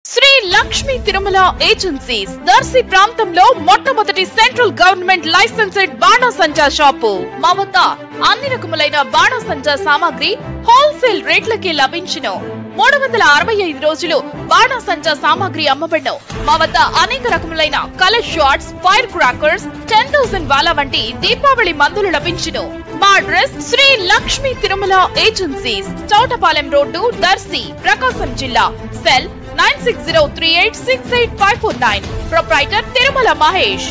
Shri Lakshmi Tirumala agencies Darsi ప్రాంతంలో మొట్టమొదటి central government licensed బాణసంచా shop మా వద్ద అన్ని రకములైన బాణసంచా సామాగ్రి హోల్సేల్ రేట్లకి లభించును. 365 రోజులు బాణసంచా సామాగ్రి అమ్మబడును. మా వద్ద అనేక రకములైన కలర్ షాట్స్, ఫైర్ క్రాకర్స్, 10,000 వాలా వంటి దీపావళి మందులు లభించును. మా address Shri Lakshmi Tirumala agencies, Chowtapalem road, Darsi, Prakasam జిల్లా. సెల్ 9603868549. Proprietor Tirumala Mahesh.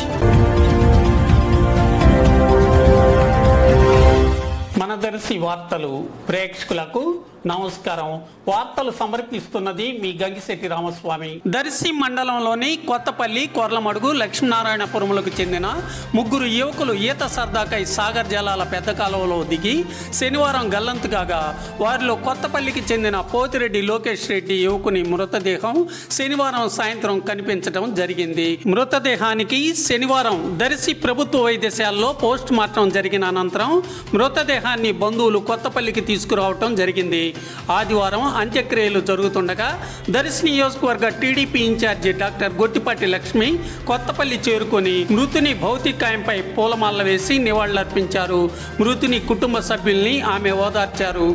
మన దర్శి వార్తలు ప్రేక్షకులకు నమస్కారం. వార్తలు సమర్పిస్తున్నది మీ గంగిశెట్టి రామస్వామి. దర్శి మండలంలోని కొత్తపల్లి, కొర్లమడుగు, లక్ష్మీనారాయణపురములకు చెందిన ముగ్గురు యువకులు ఈత సరదాకై సాగర్ జలాల పెద్ద కాలువలో దిగి శనివారం గల్లంతు కాగా వారిలో కొత్తపల్లికి చెందిన పోతిరెడ్డి లోకేష్ రెడ్డి యువకుని మృతదేహం శనివారం సాయంత్రం కనిపించడం జరిగింది. మృతదేహానికి శనివారం దర్శి ప్రభుత్వ వైద్యశాలలో పోస్ట్ మార్టం జరిగిన అనంతరం మృతదేహాన్ని బంధువులు కొత్తపల్లికి తీసుకురావటం జరిగింది. ఆదివారం అంత్యక్రియలు జరుగుతుండగా దర్శి నియోజకవర్గ TDP incharge doctor Gottipati Lakshmi Kothapalli చేరుకొని మృతుని భౌతికాయంపై పూలమాల వేసి నివాళులర్పించారు. మృతుని కుటుంబ సభ్యుల్ని ఆమె ఓదార్చారు.